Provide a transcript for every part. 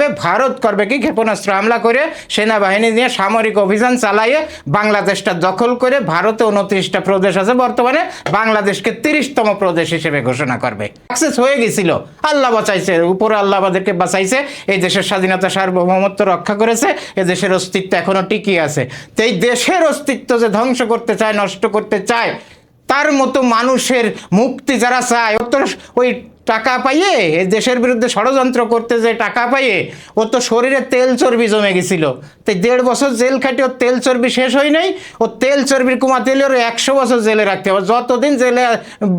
হবে, ভারত করবে কি ক্ষেপণাস্ত্র হামলা করে সেনাবাহিনী নিয়ে সামরিক অভিযান চালাইয়ে বাংলাদেশটা দখল করে ভারতে 29টা প্রদেশ আছে বর্তমানে, বাংলাদেশকে 30তম প্রদেশ হিসেবে ঘোষণা করবে। সাকসেস হয়ে গেছিল, আল্লাহ বাঁচাইছে, উপরে আল্লাহ আমাদেরকে বাঁচাইছে, এই দেশের স্বাধীনতা সার্বভৌমত্ব রক্ষা করেছে, এই দেশের অস্তিত্ব এখনো টিকে আছে। তো এই দেশের অস্তিত্ব যে ধ্বংস করতে চায়, নষ্ট করতে চায়, তার মতো মানুষের মুক্তি যারা চায়, ও তো ওই টাকা পাইয়ে এই দেশের বিরুদ্ধে ষড়যন্ত্র করতে যে টাকা পাইয়ে ও তো শরীরে তেল চর্বি জমে গেছিল, তাই 1.5 বছর জেল খাটিয়ে ওর তেল চর্বি শেষ হয় নাই, ও তেল চর্বির কমাতে হলে ওর 100 বছর জেলে রাখতে হবে, যতদিন জেলে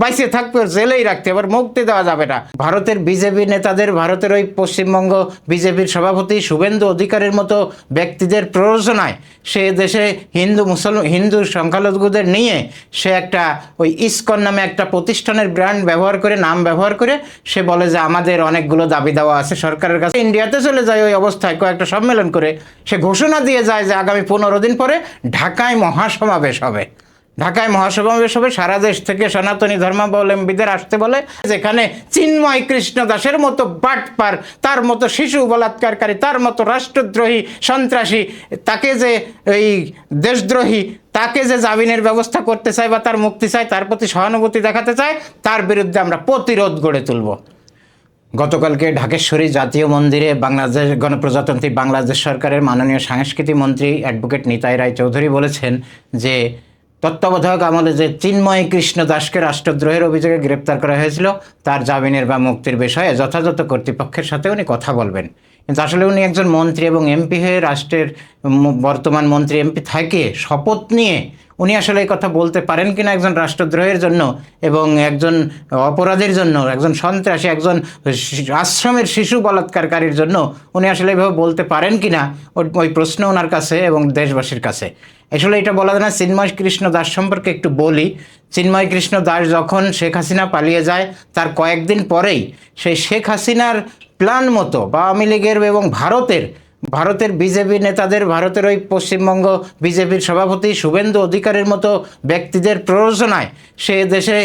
বাইসে থাকবে ওর জেলেই রাখতে হবে, মুক্তি দেওয়া যাবে না। ভারতের বিজেপি নেতাদের, ভারতের ওই পশ্চিমবঙ্গ বিজেপির সভাপতি শুভেন্দু অধিকারীর মতো ব্যক্তিদের প্ররোচনায় সে দেশে হিন্দু সংখ্যালঘুদের নিয়ে সে একটা ওই ইসকন নামে একটা প্রতিষ্ঠানের ব্র্যান্ড ব্যবহার করে, নাম ব্যবহার করে সে বলে যে আমাদের অনেকগুলো দাবি দেওয়া আছে সরকারের কাছে। ইন্ডিয়াতে চলে যায় ওই অবস্থায় কয়েকটা সম্মেলন করে সে ঘোষণা দিয়ে যায় যে আগামী 15 দিন পরে ঢাকায় মহাসমাবেশ হবে। ঢাকায় মহাসমাবেশ হবে, সারা দেশ থেকে সনাতনী ধর্মাবলম্বীদের আসতে বলে, যেখানে চিন্ময় কৃষ্ণ দাসের মতো বাটপার, তার মতো শিশু বলাৎকারকারী, তার মতো রাষ্ট্রদ্রোহী সন্ত্রাসী, তাকে যে এই দেশদ্রোহী, তাকে যে জামিনের ব্যবস্থা করতে চায় বা তার মুক্তি চায়, তার প্রতি সহানুভূতি দেখাতে চায়, তার বিরুদ্ধে আমরা প্রতিরোধ গড়ে তুলব। গতকালকে ঢাকেশ্বরী জাতীয় মন্দিরে বাংলাদেশ গণপ্রজাতন্ত্রী বাংলাদেশ সরকারের মাননীয় সংস্কৃতি মন্ত্রী অ্যাডভোকেট নিতাই রায় চৌধুরী বলেছেন যে তত্ত্বাবধায়ক আমলে যে চিন্ময় কৃষ্ণ দাসকে রাষ্ট্রদ্রোহের অভিযোগে গ্রেপ্তার করা হয়েছিল, তার জামিনের বা মুক্তির বিষয়ে যথাযথ কর্তৃপক্ষের সাথে উনি কথা বলবেন। কিন্তু আসলে উনি একজন মন্ত্রী এবং এমপি হয়ে, রাষ্ট্রের বর্তমান মন্ত্রী এমপি থেকে শপথ নিয়ে উনি আসলে এই কথা বলতে পারেন কিনা একজন রাষ্ট্রদ্রোহের জন্য এবং একজন অপরাধীর জন্য, একজন সন্ত্রাসী, একজন আশ্রমের শিশু বলাৎকারকারীর জন্য উনি আসলে এভাবে বলতে পারেন কিনা, ওই প্রশ্ন ওনার কাছে এবং দেশবাসীর কাছে। আসলে এটা বলা যায় না। চিন্ময় কৃষ্ণ দাস সম্পর্কে একটু বলি। চিন্ময় কৃষ্ণ দাস যখন শেখ হাসিনা পালিয়ে যায়, তার কয়েকদিন পরেই সেই শেখ হাসিনার প্ল্যান মতো বা আওয়ামী লীগের এবং ভারতের বিজেপি নেতাদের, ভারতের ওই পশ্চিমবঙ্গ বিজেপির সভাপতি শুভেন্দু অধিকারীর মতো ব্যক্তিদের প্ররোচনায় সে দেশে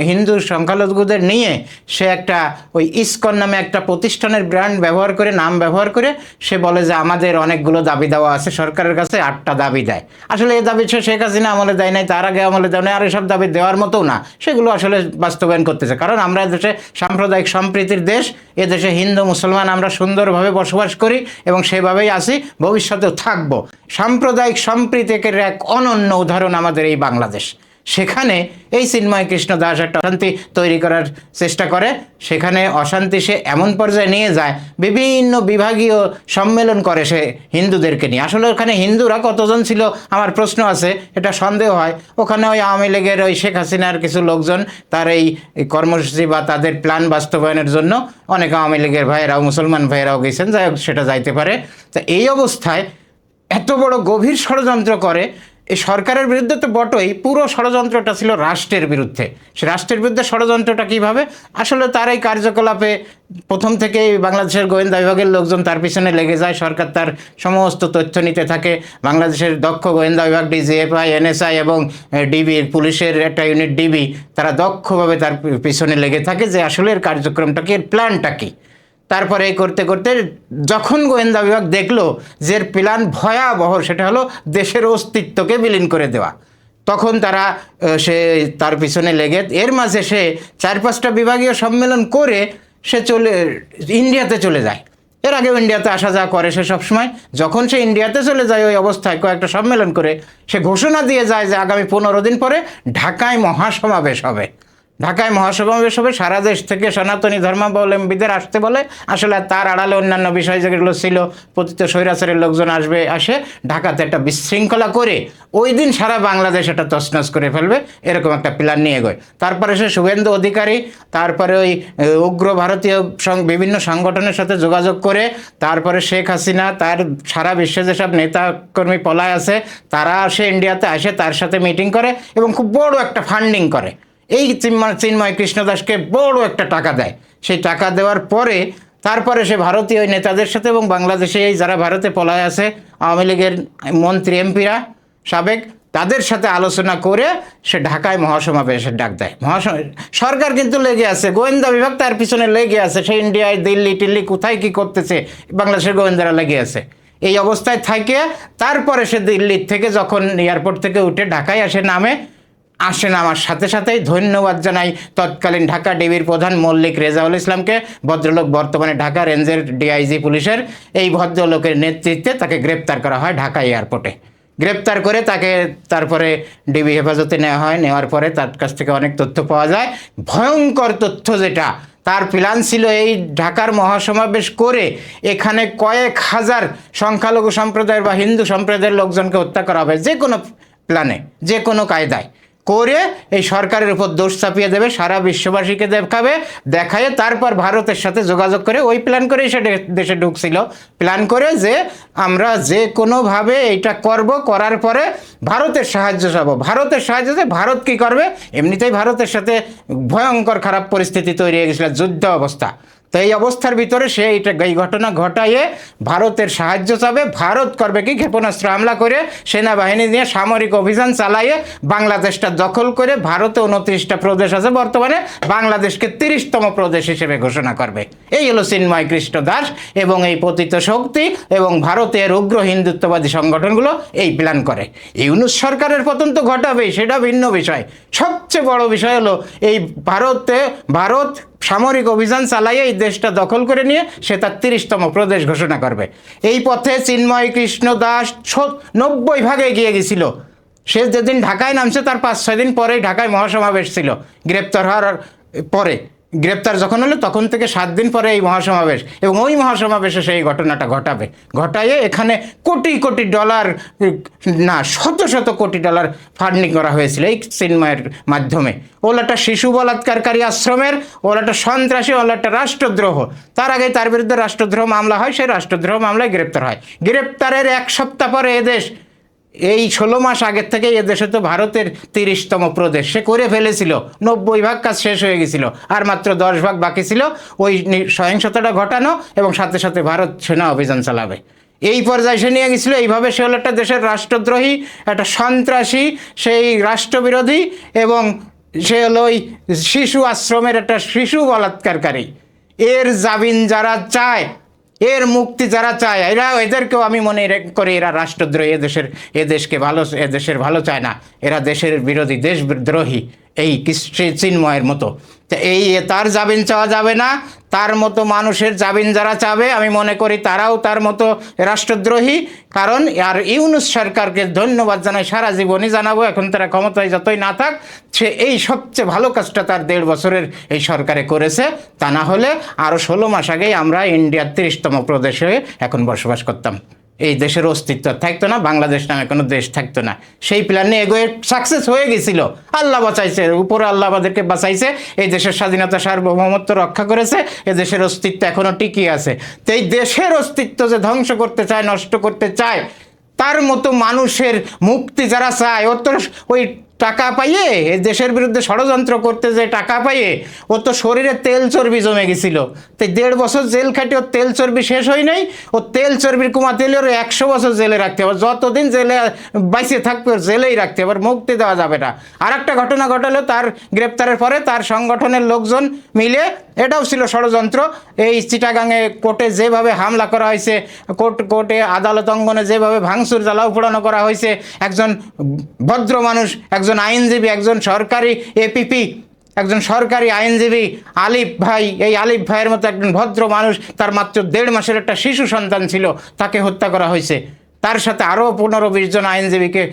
হিন্দু সংখ্যালঘুদের নিয়ে সে একটা ওই ইসকন নামে একটা প্রতিষ্ঠানের ব্র্যান্ড ব্যবহার করে, নাম ব্যবহার করে সে বলে যে আমাদের অনেকগুলো দাবি দেওয়া আছে সরকারের কাছে, 8টা দাবি দেয়। আসলে এই দাবি সে শেখ হাসিনা আমলে দেয় নাই, তার আগে আমলে দেয় নাই, আর এসব দাবি দেওয়ার মতো না, সেগুলো আসলে বাস্তবায়ন করতেছে। কারণ আমরা দেশে সাম্প্রদায়িক সম্প্রীতির দেশ, এদেশে হিন্দু মুসলমান আমরা সুন্দরভাবে বসবাস করি এবং সেভাবেই আসি, ভবিষ্যতেও থাকব। সাম্প্রদায়িক সম্প্রীতির এক অনন্য উদাহরণ আমাদের এই বাংলাদেশ। সেখানে এই চিন্ময় কৃষ্ণ দাস একটা অশান্তি তৈরি করার চেষ্টা করে, সেখানে অশান্তি সে এমন পর্যায়ে নিয়ে যায়, বিভিন্ন বিভাগীয় সম্মেলন করে সে হিন্দুদেরকে নিয়ে। আসলে ওখানে হিন্দুরা কতজন ছিল আমার প্রশ্ন আছে, এটা সন্দেহ হয়। ওখানে ওই আওয়ামী লীগের ওই শেখ হাসিনার কিছু লোকজন তার এই কর্মসূচি বা তাদের প্ল্যান বাস্তবায়নের জন্য অনেক আওয়ামী লীগের ভাইয়েরাও, মুসলমান ভাইয়েরাও গেছেন, যাই হোক সেটা যাইতে পারে। তো এই অবস্থায় এত বড় গভীর ষড়যন্ত্র করে, এই সরকারের বিরুদ্ধে তো বটেই, পুরো ষড়যন্ত্রটা ছিল রাষ্ট্রের বিরুদ্ধে। সে রাষ্ট্রের বিরুদ্ধে ষড়যন্ত্রটা কীভাবে? আসলে তার এই কার্যকলাপে প্রথম থেকেই বাংলাদেশের গোয়েন্দা বিভাগের লোকজন তার পিছনে লেগে যায়, সরকার তার সমস্ত তথ্য নিতে থাকে। বাংলাদেশের দক্ষ গোয়েন্দা বিভাগ ডিজিএফআই, এনএসআই এবং ডিবি, পুলিশের একটা ইউনিট ডিবি, তারা দক্ষভাবে তার পিছনে লেগে থাকে যে আসলে এর কার্যক্রমটা কি, এর প্ল্যানটা কী। তারপরে এই করতে করতে যখন গোয়েন্দা বিভাগ দেখলো যে প্ল্যান ভয়াবহ, সেটা হলো দেশের অস্তিত্বকে বিলীন করে দেওয়া, তখন তারা তার পিছনে লেগে, এর মাঝে সে 4-5টা বিভাগীয় সম্মেলন করে সে ইন্ডিয়াতে চলে যায়। এর আগেও ইন্ডিয়াতে আসা যাওয়া করে সে সবসময়। যখন সে ইন্ডিয়াতে চলে যায় ওই অবস্থায় কয়েকটা সম্মেলন করে সে ঘোষণা দিয়ে যায় যে আগামী 15 দিন পরে ঢাকায় মহাসমাবেশ হবে। ঢাকায় মহাসমাবেশ হবে, সারা দেশ থেকে সনাতনী ধর্মাবলম্বীদের আসতে বলে। আসলে তার আড়ালে অন্যান্য বিষয় যেগুলো ছিল, পতিত স্বৈরাচারের লোকজন আসে ঢাকাতে একটা বিশৃঙ্খলা করে ওই দিন সারা বাংলাদেশ এটা তছনছ করে ফেলবে, এরকম একটা প্ল্যান নিয়ে গয়। তারপরে সে শুভেন্দু অধিকারী, তারপরে ওই উগ্র ভারতীয় বিভিন্ন সংগঠনের সাথে যোগাযোগ করে, তারপরে শেখ হাসিনা, তার সারা বিশ্বে যেসব নেতাকর্মী পলায় আছে তারা আসে ইন্ডিয়াতে, আসে তার সাথে মিটিং করে এবং খুব বড় একটা ফান্ডিং করে। এই চিন্ময় কৃষ্ণ দাসকে বড় একটা টাকা দেয়। সেই টাকা দেওয়ার পরে তারপরে সে ভারতীয় নেতাদের সাথে এবং বাংলাদেশে এই যারা ভারতে পলায় আছে আওয়ামী লীগের মন্ত্রী এমপিরা সাবেক, তাদের সাথে আলোচনা করে সে ঢাকায় মহাসমাবেশের ডাক দেয়। সরকার কিন্তু লেগে আছে, গোয়েন্দা বিভাগ তার পিছনে লেগে আছে, সে ইন্ডিয়ায় দিল্লি টিল্লি কোথায় কি করতেছে বাংলাদেশের গোয়েন্দারা লেগে আছে। এই অবস্থায় থাকে তারপরে সে দিল্লির থেকে যখন এয়ারপোর্ট থেকে উঠে ঢাকায় নামার সাথে সাথেই ধন্যবাদ জানাই তৎকালীন ঢাকা ডিবির প্রধান মল্লিক রেজাউল ইসলামকে। ভদ্রলোক বর্তমানে ঢাকা রেঞ্জের ডিআইজি পুলিশের। এই ভদ্রলোকের নেতৃত্বে তাকে গ্রেপ্তার করা হয় ঢাকা এয়ারপোর্টে। গ্রেপ্তার করে তাকে তারপরে ডিবি হেফাজতে নেওয়া হয়। নেওয়ার পরে তার কাছ থেকে অনেক তথ্য পাওয়া যায়। ভয়ঙ্কর তথ্য, যেটা তার প্ল্যান ছিল এই ঢাকার মহাসমাবেশ করে এখানে কয়েক হাজার সংখ্যালঘু সম্প্রদায়ের বা হিন্দু সম্প্রদায়ের লোকজনকে হত্যা করা হবে, যে কোনো প্ল্যানে, যে কোনো কায়দায় করে এই সরকারের উপর দোষ চাপিয়ে দেবে, সারা বিশ্ববাসীকে দেখায় তারপর ভারতের সাথে যোগাযোগ করে ওই প্ল্যান করেই সে দেশে ঢুকছিল। প্ল্যান করে যে আমরা যে কোনোভাবে এইটা করার পরে ভারতের সাহায্য চাবো। ভারতের সাহায্যে ভারত কী করবে, এমনিতেই ভারতের সাথে ভয়ঙ্কর খারাপ পরিস্থিতি তৈরি হয়ে গেছিল, যুদ্ধ অবস্থা। তো এই অবস্থার ভিতরে সে এই ঘটনা ঘটাইয়ে ভারতের সাহায্য চাবে। ভারত করবে কি, ক্ষেপণাস্ত্র হামলা করে সেনাবাহিনী দিয়ে সামরিক অভিযান চালাইয়ে বাংলাদেশটা দখল করে, ভারতে 29টা প্রদেশ আছে বর্তমানে, বাংলাদেশকে 30তম প্রদেশ হিসেবে ঘোষণা করবে। এই হলো চিন্ময় কৃষ্ণ দাস এবং এই পতিত শক্তি এবং ভারতের উগ্র হিন্দুত্ববাদী সংগঠনগুলো এই প্ল্যান করে। ইউনূস সরকারের পতন তো ঘটাবেই, সেটা ভিন্ন বিষয়। সবচেয়ে বড় বিষয় হলো এই ভারত সামরিক অভিযান চালাইয়ে এই দেশটা দখল করে নিয়ে সে তার 30তম প্রদেশ ঘোষণা করবে। এই পথে চিন্ময় কৃষ্ণ দাস 90 ভাগে এগিয়ে গেছিল। সে যেদিন ঢাকায় নামছে তার 5-6 দিন পরেই ঢাকায় মহাসমাবেশ ছিল। গ্রেপ্তার হওয়ার পরে, গ্রেপ্তার যখন হলো তখন থেকে 7 দিন পরে এই মহাসমাবেশ, এবং ওই মহাসমাবেশে সেই ঘটনাটা ঘটাইয়ে এখানে কোটি কোটি ডলার না শত শত কোটি ডলার ফান্ডিং করা হয়েছিল এই চিন্ময়ের মাধ্যমে। ওলাটা শিশু বলাৎকারী আশ্রমের, ওলাটা সন্ত্রাসী, ওলাটা রাষ্ট্রদ্রোহ। তার আগে তার বিরুদ্ধে রাষ্ট্রদ্রোহ মামলা হয়, সেই রাষ্ট্রদ্রোহ মামলায় গ্রেপ্তার হয়। গ্রেপ্তারের 1 সপ্তাহ পরে এদেশ, এই 16 মাস আগের থেকে এদেশে তো ভারতের 30তম প্রদেশ সে করে ফেলেছিল। 90 ভাগ কাজ শেষ হয়ে গেছিল, আর মাত্র 10 ভাগ বাকি ছিল ওই সহিংসতাটা ঘটানো এবং সাথে সাথে ভারত সেনা অভিযান চালাবে। এই পর্যায়ে সে নিয়ে গেছিল। এইভাবে সে হলো একটা দেশের রাষ্ট্রদ্রোহী, একটা সন্ত্রাসী, সেই রাষ্ট্রবিরোধী, এবং সে হলো ওই শিশু আশ্রমের একটা শিশু বলাৎকারী। এর জামিন যারা চায়, এর মুক্তি যারা চায়, এদেরকেও আমি মনে করি এরা রাষ্ট্রদ্রোহী। এদেশের ভালো চায় না, এরা দেশের বিরোধী, দেশদ্রোহী, এই চিন্ময়ের মতো। এই তার জামিন চাওয়া যাবে না। তার মতো মানুষের জামিন যারা চাবে আমি মনে করি তারাও তার মতো রাষ্ট্রদ্রোহী। কারণ আর ইউনূস সরকারকে ধন্যবাদ জানাই, সারা জীবনই জানাবো, এখন তারা ক্ষমতায় যতই না থাক, সে এই সবচেয়ে ভালো কাজটা তার 1.5 বছরের এই সরকারে করেছে। তা না হলে আরও 16 মাস আগেই আমরা ইন্ডিয়ার 30তম প্রদেশে এখন বসবাস করতাম। এই দেশের অস্তিত্ব থাকতো না, বাংলাদেশ নামে কোনো দেশ থাকতো না। সেই প্ল্যানে এগোয়ে সাকসেস হয়ে গেছিল। আল্লাহ বাঁচাইছে, উপরে আল্লাহ আমাদেরকে বাঁচাইছে, এই দেশের স্বাধীনতা সার্বভৌমত্ব রক্ষা করেছে, এ দেশের অস্তিত্ব এখনও টিকিয়ে আছে। তো এই দেশের অস্তিত্ব যে ধ্বংস করতে চায়, নষ্ট করতে চায়, তার মতো মানুষের মুক্তি যারা চায়, ও তো ওই টাকা পাইয়ে, এই দেশের বিরুদ্ধে ষড়যন্ত্র করতে যে টাকা পাইয়ে ও তো শরীরে তেল চর্বি জমে গেছিল। তাই 1.5 বছর জেল খাটিয়ে ওর তেল চর্বি শেষ হয় নাই। ও তেল চর্বির কমাতে হলে ওর 100 বছর জেলে রাখতে হবে। যতদিন জেলে বাইসে থাকবে ওর জেলেই রাখতে হবে, মুক্তি দেওয়া যাবে না। আর একটা ঘটনা ঘটালো, তার গ্রেপ্তারের পরে তার সংগঠনের লোকজন মিলে, এটাও ছিল ষড়যন্ত্র, এই চিটাগাংয়ে কোর্টে যেভাবে হামলা করা হয়েছে, কোর্টে আদালত অঙ্গনে যেভাবে ভাঙচুর জ্বালাও পোড়ানো করা হয়েছে, একজন ভদ্র মানুষ, একজন আইনজীবী, একজন সরকারি এপিপি, একজন সরকারি আইনজীবী আলিফ ভাই, এই আলিফ ভাইয়ের মতো একজন ভদ্র মানুষ, তার মাত্র 1.5 মাসের একটা শিশু সন্তান ছিল, তাকে হত্যা করা হয়েছে। তার সাথে আরও 15-20 জন আইনজীবীকে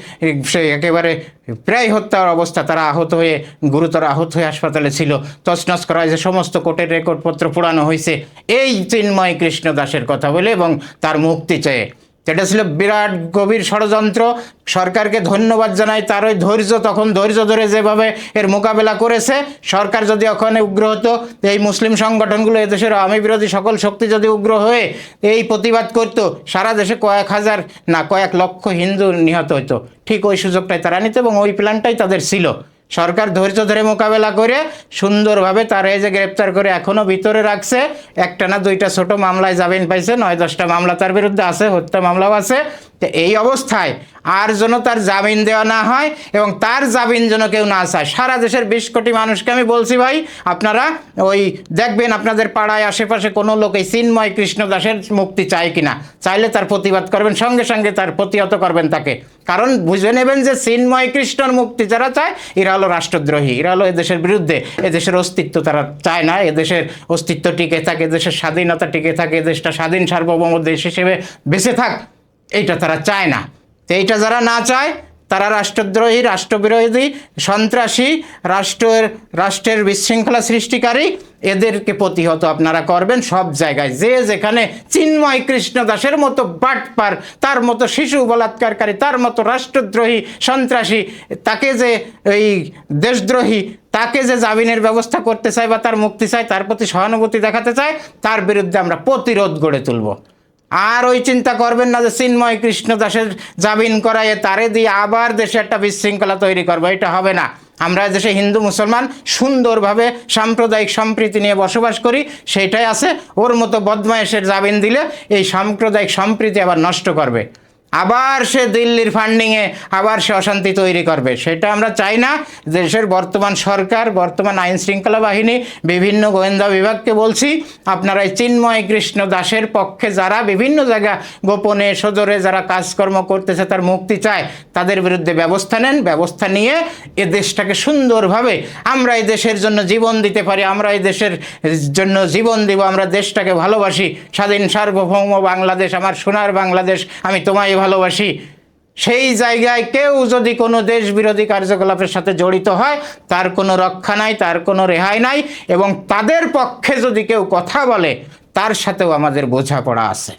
সে একেবারে প্রায় হত্যার অবস্থা, তারা গুরুতর আহত হয়ে হাসপাতালে ছিল, তছনছ করা হয়েছে, সমস্ত কোর্টের রেকর্ডপত্র পোড়ানো হয়েছে এই চিন্ময় কৃষ্ণ দাসের কথা বলে এবং তার মুক্তি চেয়ে। এটা ছিল বিরাট গভীর ষড়যন্ত্র। সরকারকে ধন্যবাদ জানাই, তার ওই তখন ধৈর্য ধরে যেভাবে এর মোকাবেলা করেছে। সরকার যদি ওখানে উগ্র হতো, এই মুসলিম সংগঠনগুলো, এদেশের আওয়ামী বিরোধী সকল শক্তি যদি উগ্র হয়ে এই প্রতিবাদ করত, সারা দেশে কয়েক হাজার না কয়েক লক্ষ হিন্দু নিহত হতো। ঠিক ওই সুযোগটাই তারা নিত এবং ওই প্ল্যানটাই তাদের ছিল। সরকার ধৈর্য ধরে মোকাবেলা করে সুন্দরভাবে তার এই যে গ্রেপ্তার করে এখনও ভিতরে রাখছে। 1টা না 2টা ছোট মামলায় জামিন পাইছে, 9-10টা মামলা তার বিরুদ্ধে আছে, হত্যা মামলাও আছে। তো এই অবস্থায় আর যেন তার জামিন দেওয়া না হয় এবং তার জামিন যেন কেউ না চায়। সারা দেশের 20 কোটি মানুষকে আমি বলছি, ভাই আপনারা ওই দেখবেন আপনাদের পাড়ায় আশেপাশে কোনো লোক এই চিন্ময় কৃষ্ণ দাসের মুক্তি চায় কিনা, চাইলে তার প্রতিবাদ করবেন, সঙ্গে সঙ্গে তার প্রতিহত করবেন তাকে। কারণ বুঝে নেবেন যে চিন্ময় কৃষ্ণর মুক্তি যারা চায় এরা হলো রাষ্ট্রদ্রোহী, এরা হলো এদেশের বিরুদ্ধে। এদেশের অস্তিত্ব তারা চায় না, এদেশের অস্তিত্ব টিকে থাকে, এদেশের স্বাধীনতা টিকে থাকে, এদেশটা স্বাধীন সার্বভৌম দেশ হিসেবে বেঁচে থাক, এইটা তারা চায় না। তো এইটা যারা না চায় তারা রাষ্ট্রদ্রোহী, রাষ্ট্রবিরোধী, সন্ত্রাসী, রাষ্ট্রের বিশৃঙ্খলা সৃষ্টিকারী, এদেরকে প্রতিহত আপনারা করবেন সব জায়গায়। যে যেখানে চিন্ময় কৃষ্ণ দাসের মতো বাটপার, তার মতো শিশু বলাৎকারকারী, তার মতো রাষ্ট্রদ্রোহী সন্ত্রাসী, তাকে যে এই দেশদ্রোহী, তাকে যে জামিনের ব্যবস্থা করতে চায় বা তার মুক্তি চায়, তার প্রতি সহানুভূতি দেখাতে চায়, তার বিরুদ্ধে আমরা প্রতিরোধ গড়ে তুলব। আর ওই চিন্তা করবেন না যে চিন্ময় কৃষ্ণ দাসের জামিন করায় তারে দিয়ে আবার দেশে একটা বিশৃঙ্খলা তৈরি করবো, এটা হবে না। আমরা দেশে হিন্দু মুসলমান সুন্দরভাবে সাম্প্রদায়িক সম্প্রীতি নিয়ে বসবাস করি, সেইটাই আছে। ওর মতো বদমায়েশের জামিন দিলে এই সাম্প্রদায়িক সম্প্রীতি আবার নষ্ট করবে, আবার সে দিল্লির ফান্ডিংয়ে আবার সে অশান্তি তৈরি করবে, সেটা আমরা চাই না। দেশের বর্তমান সরকার, বর্তমান আইন শৃঙ্খলা বাহিনী, বিভিন্ন গোয়েন্দা বিভাগকে বলছি, আপনারা এই চিন্ময় কৃষ্ণ দাসের পক্ষে যারা বিভিন্ন জায়গা গোপনে সদরে যারা কাজকর্ম করতেছে, তার মুক্তি চায়, তাদের বিরুদ্ধে ব্যবস্থা নেন। ব্যবস্থা নিয়ে এ দেশটাকে সুন্দরভাবে আমরা এই দেশের জন্য জীবন দিতে পারি, আমরা এই দেশের জন্য জীবন দিব, আমরা দেশটাকে ভালোবাসি, স্বাধীন সার্বভৌম বাংলাদেশ, আমার সোনার বাংলাদেশ, আমি তোমায় ভালোবাসি। সেই জায়গায় কেউ যদি কোনো দেশ বিরোধী কার্যকলাপের সাথে জড়িত হয়, তার কোনো রক্ষা নাই, তার কোনো রেহাই নাই, এবং তাদের পক্ষে যদি কেউ কথা বলে তার সাথেও আমাদের বোঝাপড়া আছে।